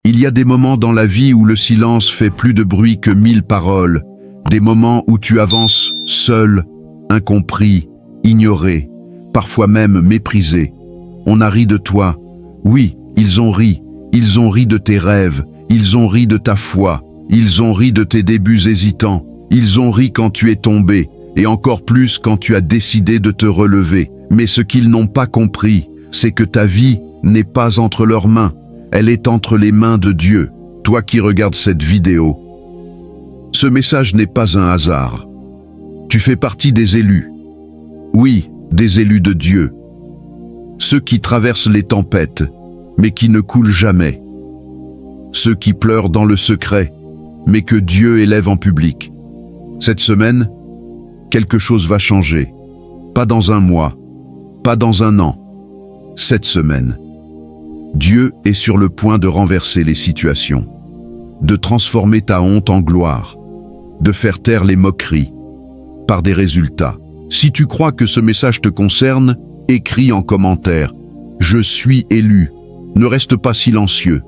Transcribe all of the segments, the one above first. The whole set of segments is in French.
Il y a des moments dans la vie où le silence fait plus de bruit que 1000 paroles, des moments où tu avances seul, incompris, ignoré, parfois même méprisé. On a ri de toi. Oui, ils ont ri de tes rêves, ils ont ri de ta foi, ils ont ri de tes débuts hésitants, ils ont ri quand tu es tombé, et encore plus quand tu as décidé de te relever. Mais ce qu'ils n'ont pas compris, c'est que ta vie n'est pas entre leurs mains, elle est entre les mains de Dieu. Toi qui regardes cette vidéo, ce message n'est pas un hasard. Tu fais partie des élus. Oui, des élus de Dieu. Ceux qui traversent les tempêtes, mais qui ne coulent jamais. Ceux qui pleurent dans le secret, mais que Dieu élève en public. Cette semaine, quelque chose va changer. Pas dans un mois, pas dans un an. Cette semaine, Dieu est sur le point de renverser les situations, de transformer ta honte en gloire, de faire taire les moqueries par des résultats. Si tu crois que ce message te concerne, écris en commentaire « Je suis élu ». Ne reste pas silencieux.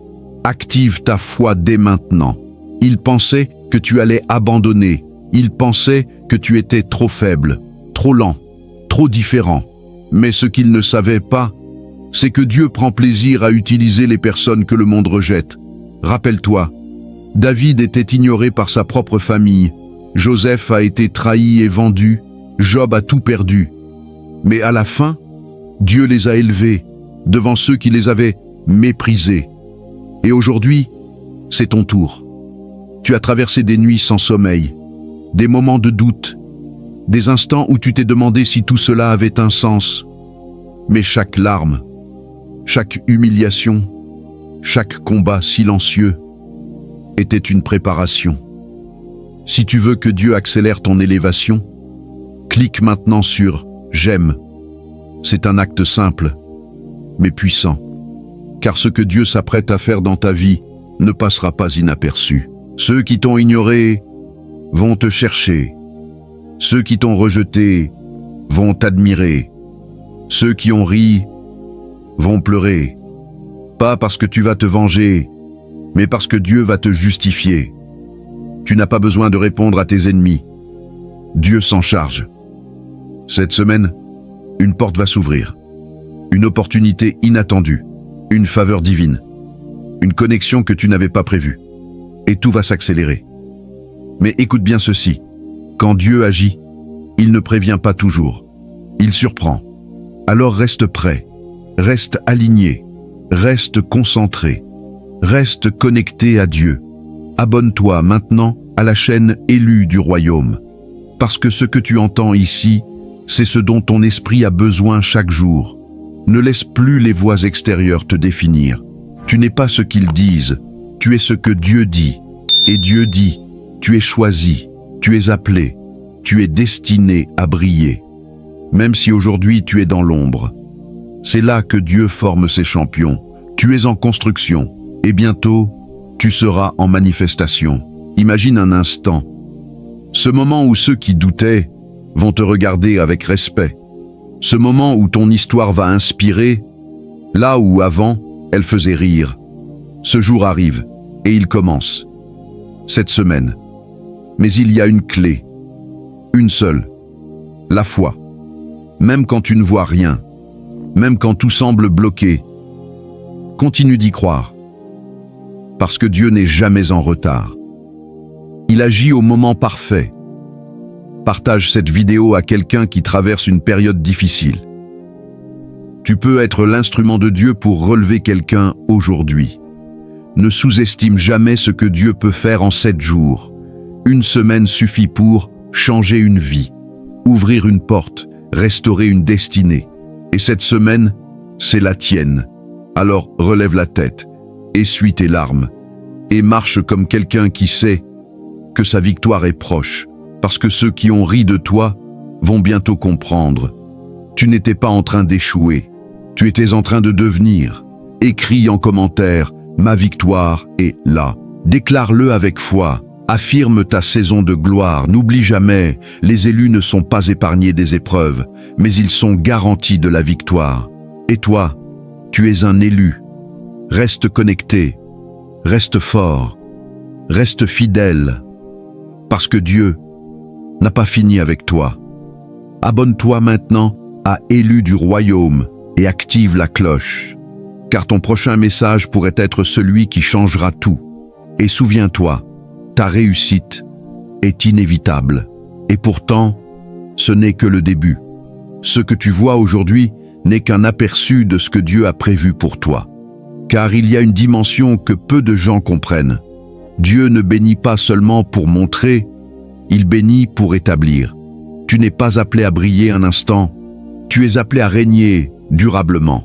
Active ta foi dès maintenant. Ils pensaient que tu allais abandonner. Ils pensaient que tu étais trop faible, trop lent, trop différent. Mais ce qu'ils ne savaient pas, c'est que Dieu prend plaisir à utiliser les personnes que le monde rejette. Rappelle-toi, David était ignoré par sa propre famille. Joseph a été trahi et vendu. Job a tout perdu. Mais à la fin, Dieu les a élevés devant ceux qui les avaient méprisés. Et aujourd'hui, c'est ton tour. Tu as traversé des nuits sans sommeil, des moments de doute, des instants où tu t'es demandé si tout cela avait un sens. Mais chaque larme, chaque humiliation, chaque combat silencieux était une préparation. Si tu veux que Dieu accélère ton élévation, clique maintenant sur « J'aime ». C'est un acte simple, mais puissant. Car ce que Dieu s'apprête à faire dans ta vie ne passera pas inaperçu. Ceux qui t'ont ignoré vont te chercher. Ceux qui t'ont rejeté vont t'admirer. Ceux qui ont ri vont pleurer. Pas parce que tu vas te venger, mais parce que Dieu va te justifier. Tu n'as pas besoin de répondre à tes ennemis. Dieu s'en charge. Cette semaine, une porte va s'ouvrir. Une opportunité inattendue. Une faveur divine. Une connexion que tu n'avais pas prévue. Et tout va s'accélérer. Mais écoute bien ceci. Quand Dieu agit, il ne prévient pas toujours. Il surprend. Alors reste prêt. Reste aligné. Reste concentré. Reste connecté à Dieu. Abonne-toi maintenant à la chaîne Élue du Royaume. Parce que ce que tu entends ici, c'est ce dont ton esprit a besoin chaque jour. Ne laisse plus les voix extérieures te définir. Tu n'es pas ce qu'ils disent, tu es ce que Dieu dit. Et Dieu dit, tu es choisi, tu es appelé, tu es destiné à briller. Même si aujourd'hui tu es dans l'ombre. C'est là que Dieu forme ses champions. Tu es en construction, et bientôt, tu seras en manifestation. Imagine un instant. Ce moment où ceux qui doutaient vont te regarder avec respect. Ce moment où ton histoire va inspirer, là où avant, elle faisait rire. Ce jour arrive, et il commence. Cette semaine. Mais il y a une clé. Une seule. La foi. Même quand tu ne vois rien, même quand tout semble bloqué, continue d'y croire. Parce que Dieu n'est jamais en retard. Il agit au moment parfait. Partage cette vidéo à quelqu'un qui traverse une période difficile. Tu peux être l'instrument de Dieu pour relever quelqu'un aujourd'hui. Ne sous-estime jamais ce que Dieu peut faire en 7 jours. Une semaine suffit pour changer une vie, ouvrir une porte, restaurer une destinée. Et cette semaine, c'est la tienne. Alors relève la tête, essuie tes larmes et marche comme quelqu'un qui sait que sa victoire est proche. Parce que ceux qui ont ri de toi vont bientôt comprendre. Tu n'étais pas en train d'échouer, tu étais en train de devenir. Écris en commentaire, ma victoire est là. Déclare-le avec foi, affirme ta saison de gloire. N'oublie jamais, les élus ne sont pas épargnés des épreuves, mais ils sont garantis de la victoire. Et toi, tu es un élu. Reste connecté, reste fort, reste fidèle, parce que Dieu n'a pas fini avec toi. Abonne-toi maintenant à Élu du Royaume et active la cloche, car ton prochain message pourrait être celui qui changera tout. Et souviens-toi, ta réussite est inévitable. Et pourtant, ce n'est que le début. Ce que tu vois aujourd'hui n'est qu'un aperçu de ce que Dieu a prévu pour toi. Car il y a une dimension que peu de gens comprennent. Dieu ne bénit pas seulement pour montrer, il bénit pour établir. Tu n'es pas appelé à briller un instant, tu es appelé à régner durablement.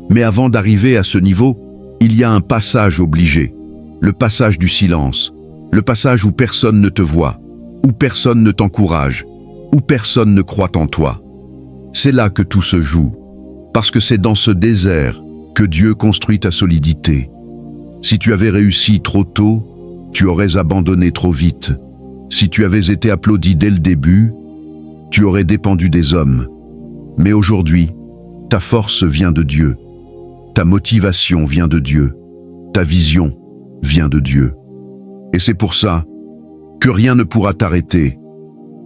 Mais avant d'arriver à ce niveau, il y a un passage obligé, le passage du silence, le passage où personne ne te voit, où personne ne t'encourage, où personne ne croit en toi. C'est là que tout se joue, parce que c'est dans ce désert que Dieu construit ta solidité. Si tu avais réussi trop tôt, tu aurais abandonné trop vite. Si tu avais été applaudi dès le début, tu aurais dépendu des hommes. Mais aujourd'hui, ta force vient de Dieu. Ta motivation vient de Dieu. Ta vision vient de Dieu. Et c'est pour ça que rien ne pourra t'arrêter,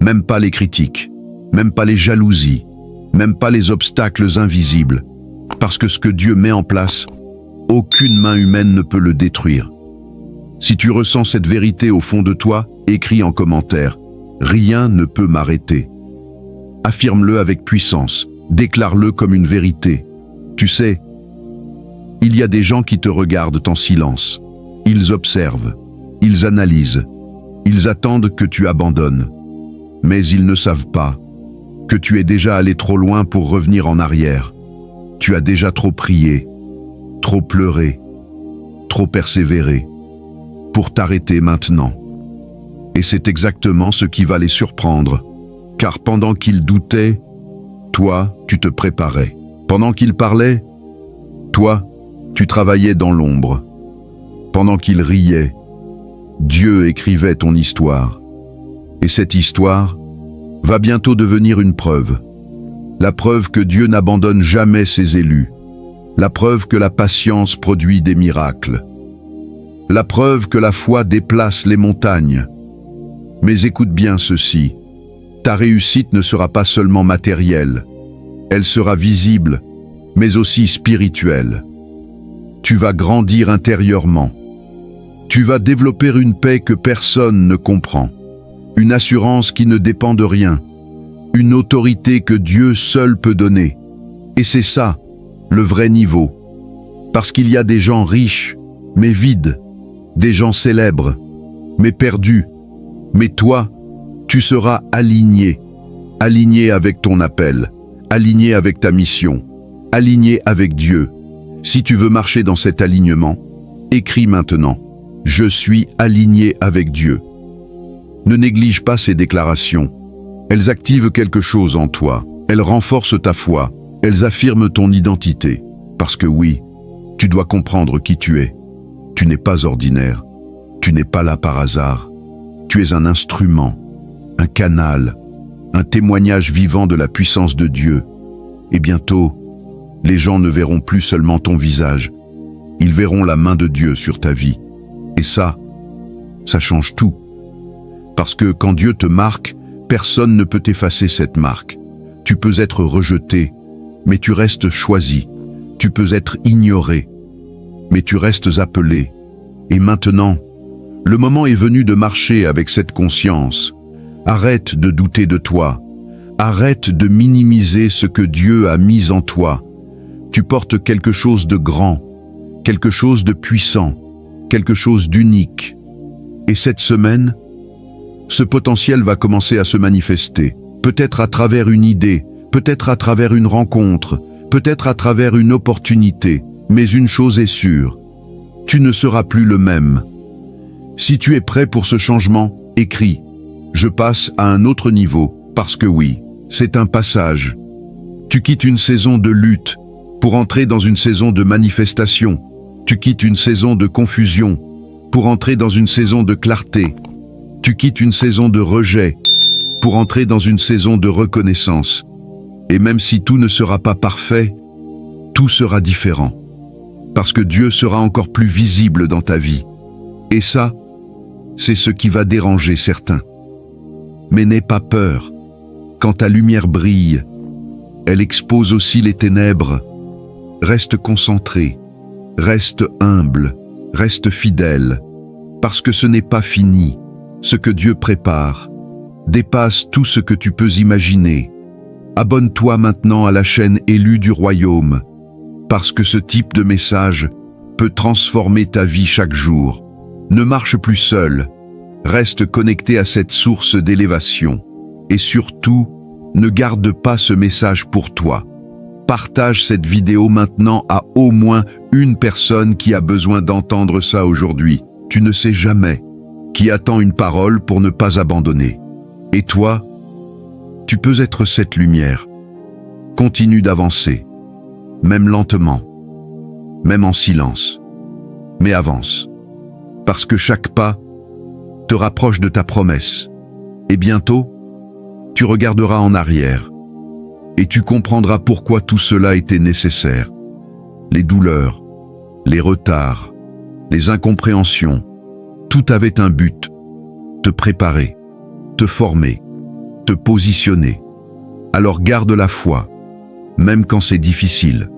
même pas les critiques, même pas les jalousies, même pas les obstacles invisibles, parce que ce que Dieu met en place, aucune main humaine ne peut le détruire. Si tu ressens cette vérité au fond de toi, écris en commentaire « Rien ne peut m'arrêter ». Affirme-le avec puissance, déclare-le comme une vérité. Tu sais, il y a des gens qui te regardent en silence. Ils observent, ils analysent, ils attendent que tu abandonnes. Mais ils ne savent pas que tu es déjà allé trop loin pour revenir en arrière. Tu as déjà trop prié, trop pleuré, trop persévéré pour t'arrêter maintenant. Et c'est exactement ce qui va les surprendre, car pendant qu'ils doutaient, toi, tu te préparais. Pendant qu'ils parlaient, toi, tu travaillais dans l'ombre. Pendant qu'ils riaient, Dieu écrivait ton histoire. Et cette histoire va bientôt devenir une preuve. La preuve que Dieu n'abandonne jamais ses élus. La preuve que la patience produit des miracles. La preuve que la foi déplace les montagnes. Mais écoute bien ceci, ta réussite ne sera pas seulement matérielle, elle sera visible, mais aussi spirituelle. Tu vas grandir intérieurement. Tu vas développer une paix que personne ne comprend, une assurance qui ne dépend de rien, une autorité que Dieu seul peut donner. Et c'est ça, le vrai niveau. Parce qu'il y a des gens riches, mais vides, des gens célèbres, mais perdus. Mais toi, tu seras aligné, aligné avec ton appel, aligné avec ta mission, aligné avec Dieu. Si tu veux marcher dans cet alignement, écris maintenant « Je suis aligné avec Dieu ». Ne néglige pas ces déclarations. Elles activent quelque chose en toi. Elles renforcent ta foi. Elles affirment ton identité. Parce que oui, tu dois comprendre qui tu es. Tu n'es pas ordinaire. Tu n'es pas là par hasard. Tu es un instrument, un canal, un témoignage vivant de la puissance de Dieu. Et bientôt, les gens ne verront plus seulement ton visage. Ils verront la main de Dieu sur ta vie. Et ça change tout. Parce que quand Dieu te marque, personne ne peut effacer cette marque. Tu peux être rejeté, mais tu restes choisi. Tu peux être ignoré, mais tu restes appelé. Et maintenant, le moment est venu de marcher avec cette conscience. Arrête de douter de toi. Arrête de minimiser ce que Dieu a mis en toi. Tu portes quelque chose de grand, quelque chose de puissant, quelque chose d'unique. Et cette semaine, ce potentiel va commencer à se manifester. Peut-être à travers une idée, peut-être à travers une rencontre, peut-être à travers une opportunité. Mais une chose est sûre, tu ne seras plus le même. Si tu es prêt pour ce changement, écris « Je passe à un autre niveau » parce que oui, c'est un passage. Tu quittes une saison de lutte pour entrer dans une saison de manifestation. Tu quittes une saison de confusion pour entrer dans une saison de clarté. Tu quittes une saison de rejet pour entrer dans une saison de reconnaissance. Et même si tout ne sera pas parfait, tout sera différent. parce que Dieu sera encore plus visible dans ta vie. Et ça, c'est ce qui va déranger certains. Mais n'aie pas peur. Quand ta lumière brille, elle expose aussi les ténèbres. Reste concentré, reste humble, reste fidèle, parce que ce n'est pas fini. Ce que Dieu prépare dépasse tout ce que tu peux imaginer. Abonne-toi maintenant à la chaîne Élus du Royaume, parce que ce type de message peut transformer ta vie chaque jour. Ne marche plus seul, reste connecté à cette source d'élévation. Et surtout, ne garde pas ce message pour toi. Partage cette vidéo maintenant à au moins une personne qui a besoin d'entendre ça aujourd'hui. Tu ne sais jamais qui attend une parole pour ne pas abandonner. Et toi, tu peux être cette lumière. Continue d'avancer, même lentement, même en silence. Mais avance, parce que chaque pas te rapproche de ta promesse. Et bientôt, tu regarderas en arrière et tu comprendras pourquoi tout cela était nécessaire. Les douleurs, les retards, les incompréhensions, tout avait un but: te préparer, te former, te positionner. Alors garde la foi, même quand c'est difficile,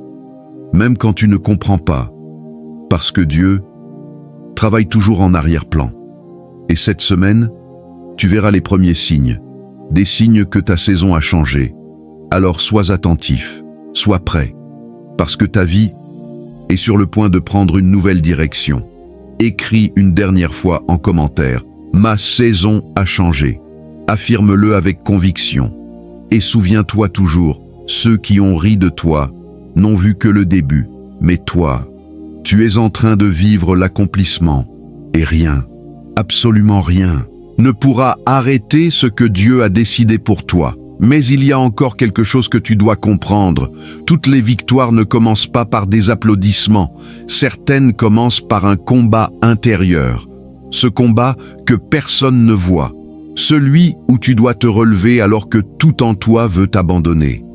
même quand tu ne comprends pas, parce que Dieu travaille toujours en arrière-plan. Et cette semaine, tu verras les premiers signes, des signes que ta saison a changé. Alors sois attentif, sois prêt, parce que ta vie est sur le point de prendre une nouvelle direction. Écris une dernière fois en commentaire: ma saison a changé. Affirme-le avec conviction. Et souviens-toi toujours, ceux qui ont ri de toi n'ont vu que le début, mais toi, tu es en train de vivre l'accomplissement. Et rien, absolument rien, ne pourra arrêter ce que Dieu a décidé pour toi. Mais il y a encore quelque chose que tu dois comprendre. Toutes les victoires ne commencent pas par des applaudissements. Certaines commencent par un combat intérieur. Ce combat que personne ne voit. Celui où tu dois te relever alors que tout en toi veut t'abandonner.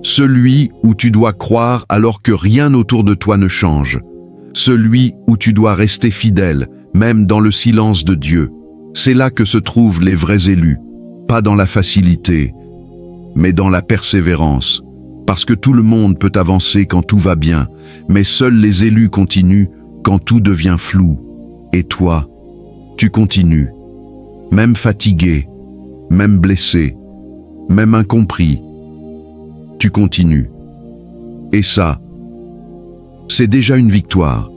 Celui où tu dois croire alors que rien autour de toi ne change. Celui où tu dois rester fidèle, même dans le silence de Dieu. C'est là que se trouvent les vrais élus. Pas dans la facilité, mais dans la persévérance, parce que tout le monde peut avancer quand tout va bien, mais seuls les élus continuent quand tout devient flou. Et toi, tu continues, même fatigué, même blessé, même incompris. Tu continues. Et ça, c'est déjà une victoire.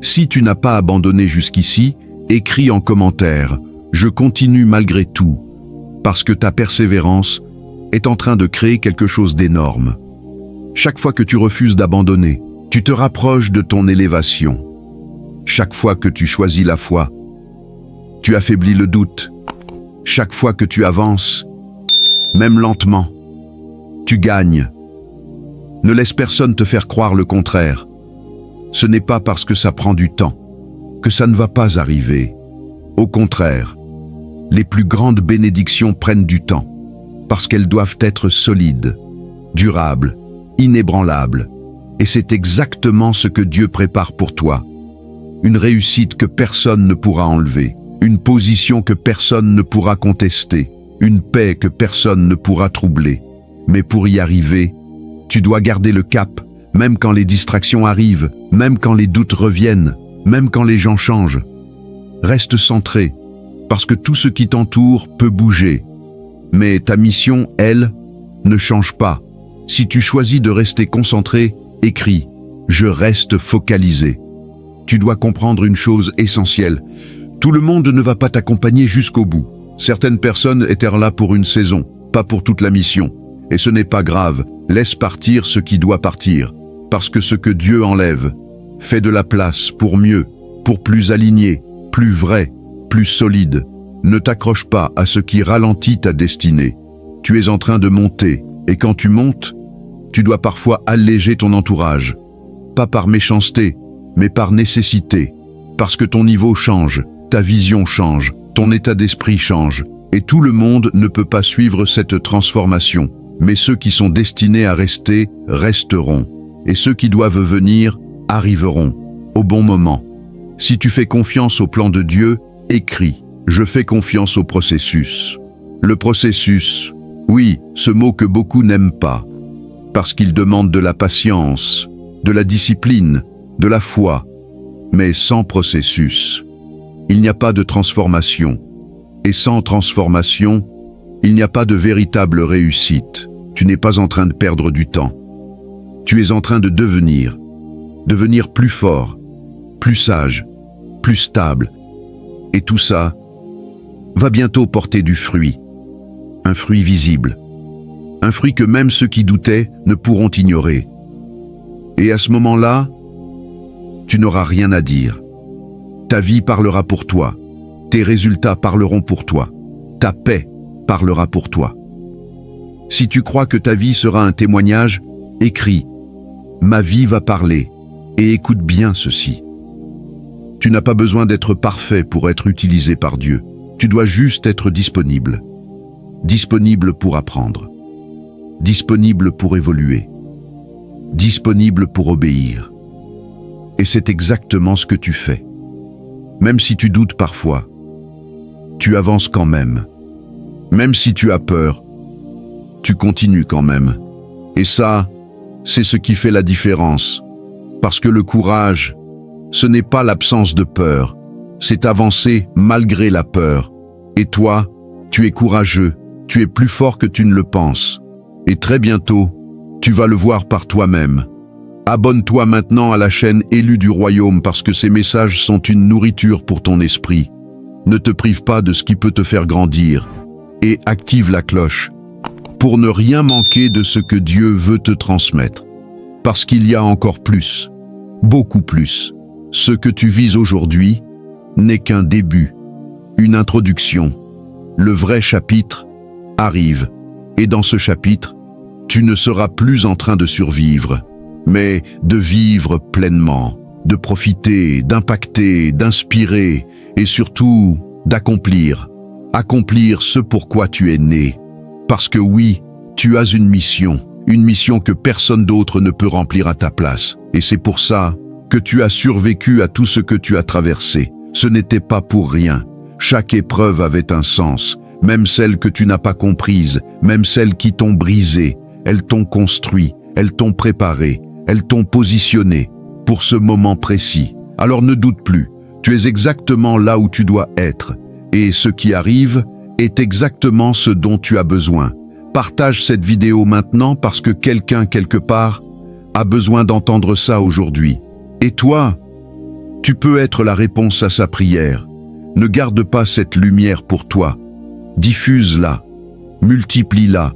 Si tu n'as pas abandonné jusqu'ici, écris en commentaire: je continue malgré tout. Parce que ta persévérance est en train de créer quelque chose d'énorme. Chaque fois que tu refuses d'abandonner, tu te rapproches de ton élévation. Chaque fois que tu choisis la foi, tu affaiblis le doute. Chaque fois que tu avances, même lentement, tu gagnes. Ne laisse personne te faire croire le contraire. Ce n'est pas parce que ça prend du temps que ça ne va pas arriver. Au contraire, les plus grandes bénédictions prennent du temps, parce qu'elles doivent être solides, durables, inébranlables. Et c'est exactement ce que Dieu prépare pour toi. Une réussite que personne ne pourra enlever, une position que personne ne pourra contester, une paix que personne ne pourra troubler. Mais pour y arriver, tu dois garder le cap, même quand les distractions arrivent, même quand les doutes reviennent, même quand les gens changent. Reste centré, parce que tout ce qui t'entoure peut bouger. Mais ta mission, elle, ne change pas. Si tu choisis de rester concentré, écris « Je reste focalisé ». Tu dois comprendre une chose essentielle. Tout le monde ne va pas t'accompagner jusqu'au bout. Certaines personnes étaient là pour une saison, pas pour toute la mission. Et ce n'est pas grave, laisse partir ce qui doit partir. Parce que ce que Dieu enlève fait de la place pour mieux, pour plus aligné, plus vrai, plus solide. Ne t'accroche pas à ce qui ralentit ta destinée. Tu es en train de monter, et quand tu montes, tu dois parfois alléger ton entourage. Pas par méchanceté, mais par nécessité. Parce que ton niveau change, ta vision change, ton état d'esprit change, et tout le monde ne peut pas suivre cette transformation. Mais ceux qui sont destinés à rester, resteront. Et ceux qui doivent venir, arriveront au bon moment. Si tu fais confiance au plan de Dieu, écris « Je fais confiance au processus ». Le processus, oui, ce mot que beaucoup n'aiment pas, parce qu'il demande de la patience, de la discipline, de la foi. Mais sans processus, il n'y a pas de transformation. Et sans transformation, il n'y a pas de véritable réussite. Tu n'es pas en train de perdre du temps. Tu es en train de devenir plus fort, plus sage, plus stable. Et tout ça va bientôt porter du fruit. Un fruit visible. Un fruit que même ceux qui doutaient ne pourront ignorer. Et à ce moment-là, tu n'auras rien à dire. Ta vie parlera pour toi. Tes résultats parleront pour toi. Ta paix parlera pour toi. Si tu crois que ta vie sera un témoignage, écris « Ma vie va parler » et écoute bien ceci. Tu n'as pas besoin d'être parfait pour être utilisé par Dieu. Tu dois juste être disponible. Disponible pour apprendre. Disponible pour évoluer. Disponible pour obéir. Et c'est exactement ce que tu fais. Même si tu doutes parfois, tu avances quand même. Même si tu as peur, tu continues quand même. Et ça, c'est ce qui fait la différence. Parce que le courage, ce n'est pas l'absence de peur, c'est avancer malgré la peur. Et toi, tu es courageux, tu es plus fort que tu ne le penses. Et très bientôt, tu vas le voir par toi-même. Abonne-toi maintenant à la chaîne Élus du Royaume parce que ces messages sont une nourriture pour ton esprit. Ne te prive pas de ce qui peut te faire grandir et active la cloche pour ne rien manquer de ce que Dieu veut te transmettre. Parce qu'il y a encore plus, beaucoup plus. Ce que tu vis aujourd'hui n'est qu'un début, une introduction. Le vrai chapitre arrive. Et dans ce chapitre, tu ne seras plus en train de survivre, mais de vivre pleinement, de profiter, d'impacter, d'inspirer et surtout d'accomplir. Accomplir ce pourquoi tu es né. Parce que oui, tu as une mission que personne d'autre ne peut remplir à ta place. Et c'est pour ça que tu as survécu à tout ce que tu as traversé. Ce n'était pas pour rien. Chaque épreuve avait un sens, même celles que tu n'as pas comprises, même celles qui t'ont brisé. Elles t'ont construit, elles t'ont préparé, elles t'ont positionné pour ce moment précis. Alors ne doute plus, tu es exactement là où tu dois être. Et ce qui arrive est exactement ce dont tu as besoin. Partage cette vidéo maintenant parce que quelqu'un quelque part a besoin d'entendre ça aujourd'hui. Et toi, tu peux être la réponse à sa prière. Ne garde pas cette lumière pour toi. Diffuse-la, multiplie-la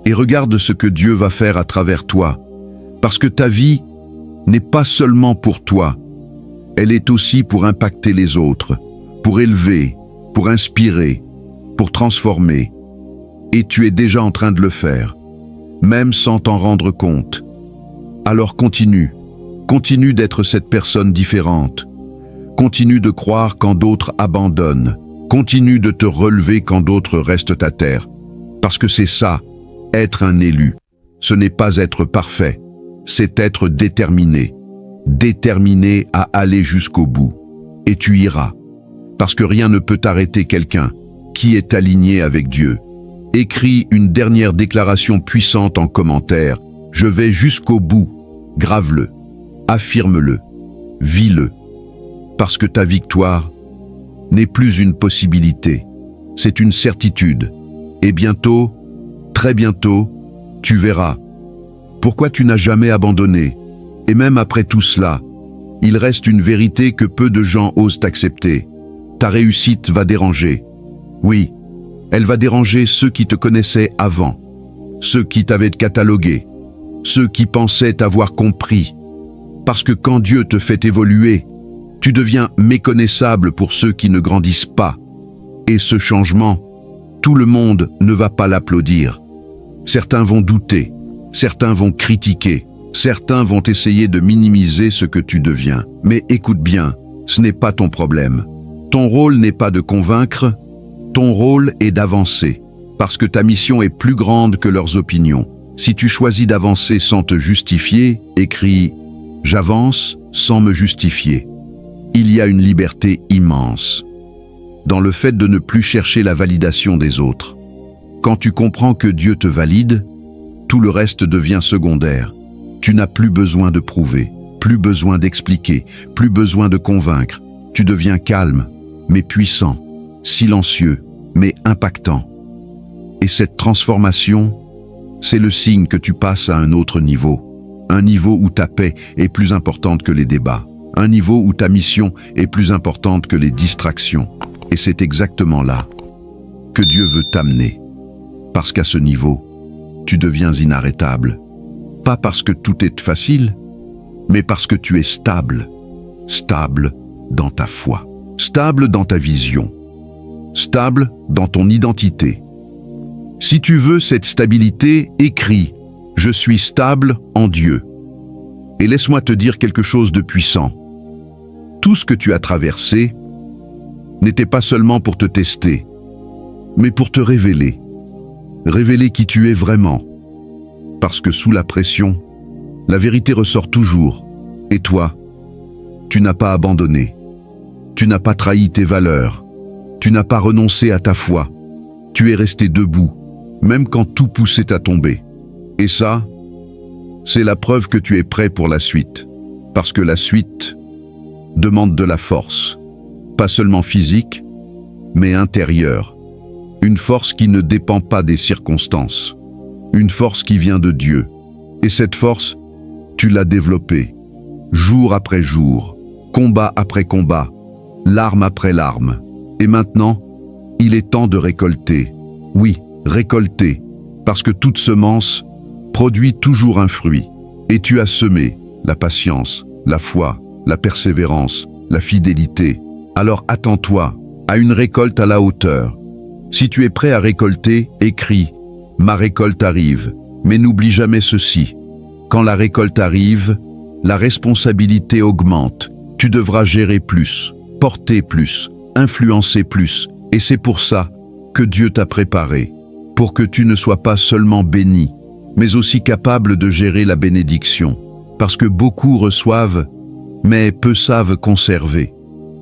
et regarde ce que Dieu va faire à travers toi. Parce que ta vie n'est pas seulement pour toi, elle est aussi pour impacter les autres, pour élever, pour inspirer, pour transformer. Et tu es déjà en train de le faire, même sans t'en rendre compte. Alors continue d'être cette personne différente. Continue de croire quand d'autres abandonnent. Continue de te relever quand d'autres restent à terre. Parce que c'est ça, être un élu. Ce n'est pas être parfait, c'est être déterminé. Déterminé à aller jusqu'au bout. Et tu iras. Parce que rien ne peut arrêter quelqu'un qui est aligné avec Dieu. Écris une dernière déclaration puissante en commentaire. Je vais jusqu'au bout. Grave-le. Affirme-le. Vis-le. Parce que ta victoire n'est plus une possibilité. C'est une certitude. Et bientôt, très bientôt, tu verras. Pourquoi tu n'as jamais abandonné? Et même après tout cela, il reste une vérité que peu de gens osent accepter. Ta réussite va déranger. Oui, elle va déranger ceux qui te connaissaient avant, ceux qui t'avaient catalogué, ceux qui pensaient t'avoir compris. Parce que quand Dieu te fait évoluer, tu deviens méconnaissable pour ceux qui ne grandissent pas. Et ce changement, tout le monde ne va pas l'applaudir. Certains vont douter, certains vont critiquer, certains vont essayer de minimiser ce que tu deviens. Mais écoute bien, ce n'est pas ton problème. Ton rôle n'est pas de convaincre, ton rôle est d'avancer. Parce que ta mission est plus grande que leurs opinions. Si tu choisis d'avancer sans te justifier, écris « J'avance sans me justifier. Il y a une liberté immense dans le fait de ne plus chercher la validation des autres. Quand tu comprends que Dieu te valide, tout le reste devient secondaire. Tu n'as plus besoin de prouver, plus besoin d'expliquer, plus besoin de convaincre. Tu deviens calme, mais puissant, silencieux, mais impactant. Et cette transformation, c'est le signe que tu passes à un autre niveau. Un niveau où ta paix est plus importante que les débats. Un niveau où ta mission est plus importante que les distractions. Et c'est exactement là que Dieu veut t'amener. Parce qu'à ce niveau, tu deviens inarrêtable. Pas parce que tout est facile, mais parce que tu es stable. Stable dans ta foi. Stable dans ta vision. Stable dans ton identité. Si tu veux cette stabilité, écris « Je suis stable en Dieu ». Et laisse-moi te dire quelque chose de puissant. Tout ce que tu as traversé n'était pas seulement pour te tester, mais pour te révéler. Révéler qui tu es vraiment. Parce que sous la pression, la vérité ressort toujours. Et toi, tu n'as pas abandonné. Tu n'as pas trahi tes valeurs. Tu n'as pas renoncé à ta foi. Tu es resté debout, même quand tout poussait à tomber. Et ça, c'est la preuve que tu es prêt pour la suite. Parce que la suite demande de la force. Pas seulement physique, mais intérieure. Une force qui ne dépend pas des circonstances. Une force qui vient de Dieu. Et cette force, tu l'as développée. Jour après jour, combat après combat, larme après larme. Et maintenant, il est temps de récolter. Oui, récolter. Parce que toute semence produit toujours un fruit. Et tu as semé la patience, la foi, la persévérance, la fidélité. Alors attends-toi à une récolte à la hauteur. Si tu es prêt à récolter, écris « Ma récolte arrive ». Mais n'oublie jamais ceci. Quand la récolte arrive, la responsabilité augmente. Tu devras gérer plus, porter plus, influencer plus. Et c'est pour ça que Dieu t'a préparé. Pour que tu ne sois pas seulement béni, mais aussi capable de gérer la bénédiction. Parce que beaucoup reçoivent, mais peu savent conserver.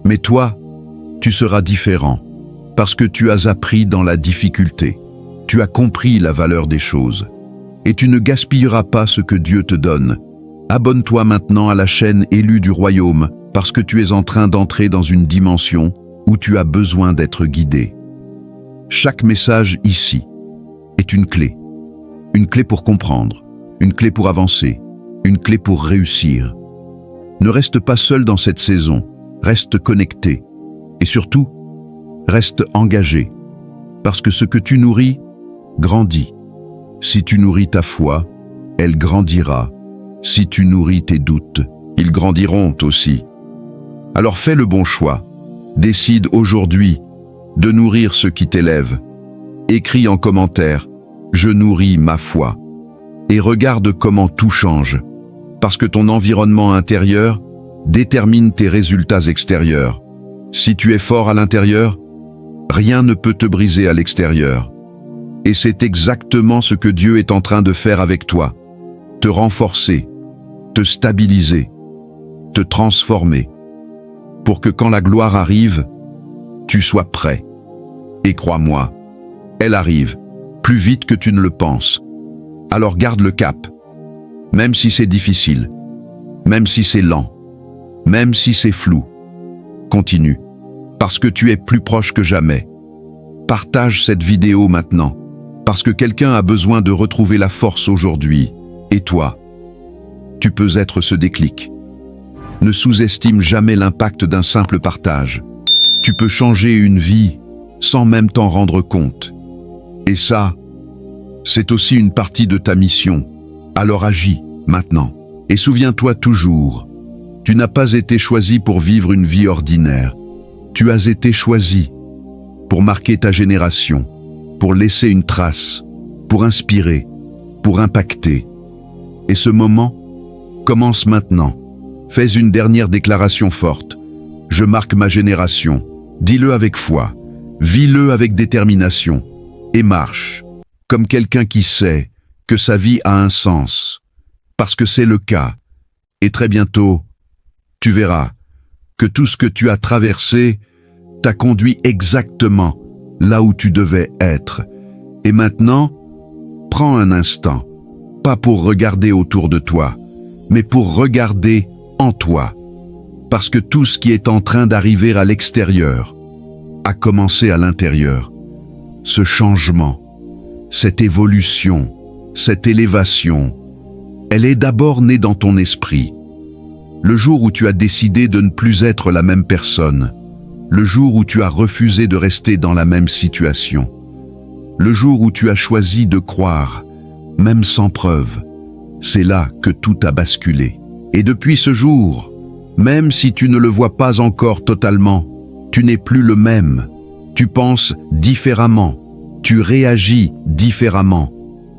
Mais toi, tu seras différent, parce que tu as appris dans la difficulté. Tu as compris la valeur des choses. Et tu ne gaspilleras pas ce que Dieu te donne. Abonne-toi maintenant à la chaîne Élue du Royaume, parce que tu es en train d'entrer dans une dimension où tu as besoin d'être guidé. Chaque message ici est une clé. Une clé pour comprendre, une clé pour avancer, une clé pour réussir. Ne reste pas seul dans cette saison. Reste connecté et surtout, reste engagé, parce que ce que tu nourris grandit. Si tu nourris ta foi, elle grandira. Si tu nourris tes doutes, ils grandiront aussi. Alors fais le bon choix. Décide aujourd'hui de nourrir ce qui t'élève. Écris en commentaire « Je nourris ma foi » et regarde comment tout change, parce que ton environnement intérieur détermine tes résultats extérieurs. Si tu es fort à l'intérieur, rien ne peut te briser à l'extérieur. Et c'est exactement ce que Dieu est en train de faire avec toi. Te renforcer, te stabiliser, te transformer, pour que quand la gloire arrive, tu sois prêt. Et crois-moi, elle arrive, plus vite que tu ne le penses. Alors garde le cap, même si c'est difficile, même si c'est lent, même si c'est flou. Continue, parce que tu es plus proche que jamais. Partage cette vidéo maintenant, parce que quelqu'un a besoin de retrouver la force aujourd'hui. Et toi, tu peux être ce déclic. Ne sous-estime jamais l'impact d'un simple partage. Tu peux changer une vie sans même t'en rendre compte. Et ça, c'est aussi une partie de ta mission. Alors agis maintenant. Et souviens-toi toujours, tu n'as pas été choisi pour vivre une vie ordinaire. Tu as été choisi pour marquer ta génération, pour laisser une trace, pour inspirer, pour impacter. Et ce moment commence maintenant. Fais une dernière déclaration forte. Je marque ma génération. Dis-le avec foi, vis-le avec détermination et marche comme quelqu'un qui sait que sa vie a un sens, parce que c'est le cas. Et très bientôt, tu verras que tout ce que tu as traversé t'a conduit exactement là où tu devais être. Et maintenant, prends un instant, pas pour regarder autour de toi, mais pour regarder en toi. Parce que tout ce qui est en train d'arriver à l'extérieur a commencé à l'intérieur. Ce changement, cette évolution, cette élévation, elle est d'abord née dans ton esprit. Le jour où tu as décidé de ne plus être la même personne, le jour où tu as refusé de rester dans la même situation, le jour où tu as choisi de croire, même sans preuve, c'est là que tout a basculé. Et depuis ce jour, même si tu ne le vois pas encore totalement, tu n'es plus le même. Tu penses différemment, tu réagis différemment,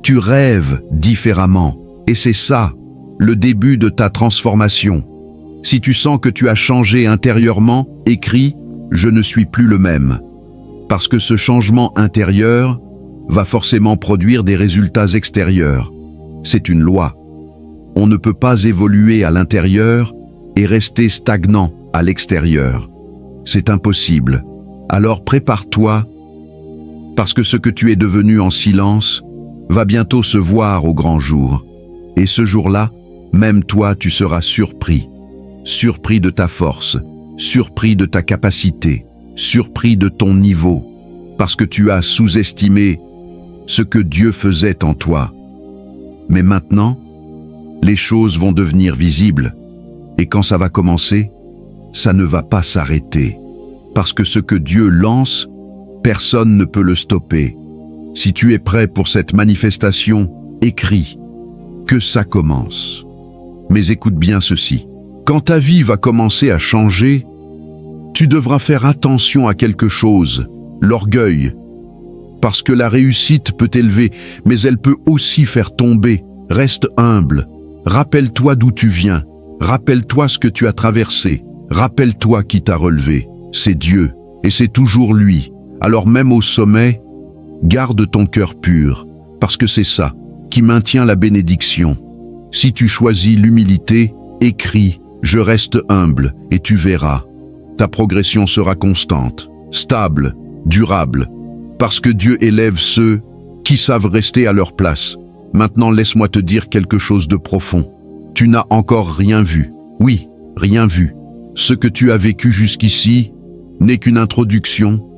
tu rêves différemment. Et c'est ça, le début de ta transformation. Si tu sens que tu as changé intérieurement, écris « Je ne suis plus le même ». Parce que ce changement intérieur va forcément produire des résultats extérieurs. C'est une loi. On ne peut pas évoluer à l'intérieur et rester stagnant à l'extérieur. C'est impossible. Alors prépare-toi, parce que ce que tu es devenu en silence va bientôt se voir au grand jour. Et ce jour-là, même toi, tu seras surpris. Surpris de ta force, surpris de ta capacité, surpris de ton niveau, parce que tu as sous-estimé ce que Dieu faisait en toi. Mais maintenant, les choses vont devenir visibles, et quand ça va commencer, ça ne va pas s'arrêter, parce que ce que Dieu lance, personne ne peut le stopper. Si tu es prêt pour cette manifestation, écris que ça commence. Mais écoute bien ceci. Quand ta vie va commencer à changer, tu devras faire attention à quelque chose, l'orgueil. Parce que la réussite peut t'élever, mais elle peut aussi faire tomber. Reste humble. Rappelle-toi d'où tu viens. Rappelle-toi ce que tu as traversé. Rappelle-toi qui t'a relevé. C'est Dieu, et c'est toujours lui. Alors même au sommet, garde ton cœur pur, parce que c'est ça qui maintient la bénédiction. Si tu choisis l'humilité, écris « Je reste humble » et tu verras. Ta progression sera constante, stable, durable, parce que Dieu élève ceux qui savent rester à leur place. Maintenant, laisse-moi te dire quelque chose de profond. Tu n'as encore rien vu. Oui, rien vu. Ce que tu as vécu jusqu'ici n'est qu'une introduction.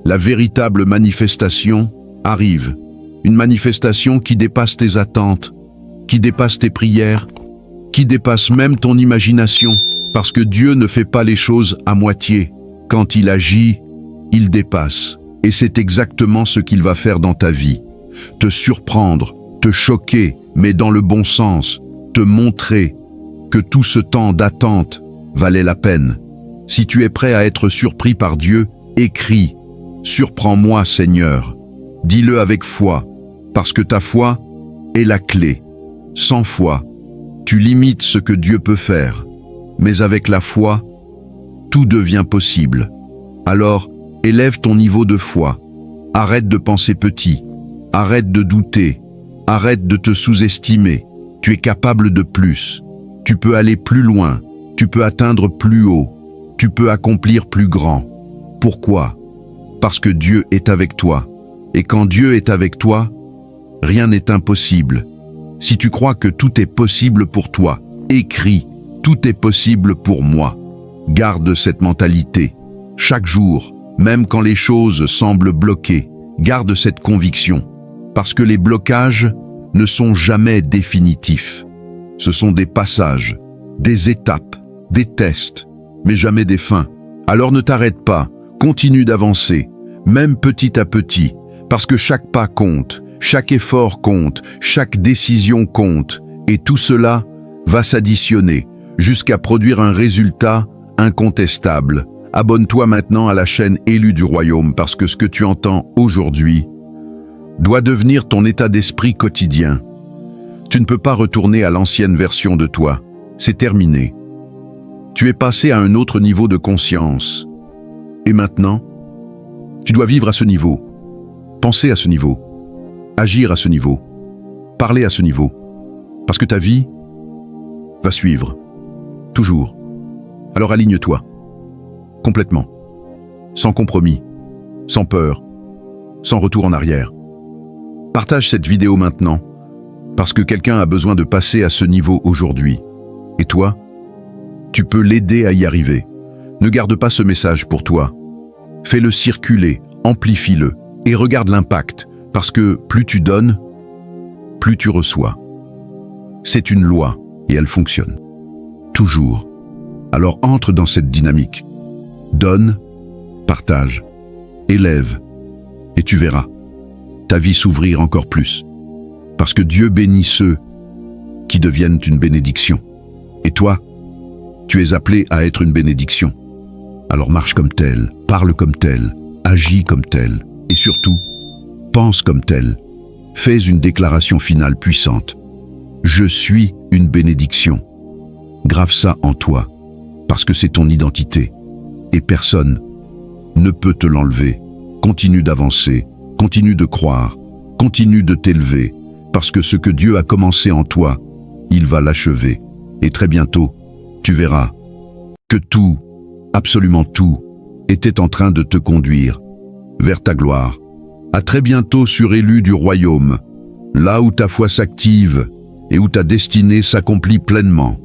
La véritable manifestation arrive. Une manifestation qui dépasse tes attentes, qui dépasse tes prières, qui dépasse même ton imagination. Parce que Dieu ne fait pas les choses à moitié. Quand il agit, il dépasse. Et c'est exactement ce qu'il va faire dans ta vie. Te surprendre, te choquer, mais dans le bon sens. Te montrer que tout ce temps d'attente valait la peine. Si tu es prêt à être surpris par Dieu, écris « Surprends-moi, Seigneur ». Dis-le avec foi, parce que ta foi est la clé. Sans foi, tu limites ce que Dieu peut faire. Mais avec la foi, tout devient possible. Alors, élève ton niveau de foi. Arrête de penser petit. Arrête de douter. Arrête de te sous-estimer. Tu es capable de plus. Tu peux aller plus loin. Tu peux atteindre plus haut. Tu peux accomplir plus grand. Pourquoi? Parce que Dieu est avec toi. Et quand Dieu est avec toi, rien n'est impossible. Si tu crois que tout est possible pour toi, écris « Tout est possible pour moi ». Garde cette mentalité. Chaque jour, même quand les choses semblent bloquées, garde cette conviction. Parce que les blocages ne sont jamais définitifs. Ce sont des passages, des étapes, des tests, mais jamais des fins. Alors ne t'arrête pas, continue d'avancer, même petit à petit, parce que chaque pas compte, chaque effort compte, chaque décision compte, et tout cela va s'additionner jusqu'à produire un résultat incontestable. Abonne-toi maintenant à la chaîne Élus du Royaume parce que ce que tu entends aujourd'hui doit devenir ton état d'esprit quotidien. Tu ne peux pas retourner à l'ancienne version de toi. C'est terminé. Tu es passé à un autre niveau de conscience. Et maintenant, tu dois vivre à ce niveau, penser à ce niveau, agir à ce niveau, parler à ce niveau, parce que ta vie va suivre. toujours. Alors aligne-toi. Complètement. Sans compromis, sans peur, sans retour en arrière. Partage cette vidéo maintenant, parce que quelqu'un a besoin de passer à ce niveau aujourd'hui. Et toi, tu peux l'aider à y arriver. Ne garde pas ce message pour toi. Fais-le circuler, amplifie-le, et regarde l'impact, parce que plus tu donnes, plus tu reçois. C'est une loi, et elle fonctionne. Toujours. Alors entre dans cette dynamique. Donne, partage, élève, et tu verras ta vie s'ouvrir encore plus. Parce que Dieu bénit ceux qui deviennent une bénédiction. Et toi, tu es appelé à être une bénédiction. Alors marche comme tel, parle comme tel, agis comme tel, et surtout, pense comme tel. Fais une déclaration finale puissante. Je suis une bénédiction. Grave ça en toi, parce que c'est ton identité. Et personne ne peut te l'enlever. Continue d'avancer, continue de croire, continue de t'élever, parce que ce que Dieu a commencé en toi, il va l'achever. Et très bientôt, tu verras que tout, absolument tout, était en train de te conduire vers ta gloire. À très bientôt sur Élu du Royaume, là où ta foi s'active et où ta destinée s'accomplit pleinement.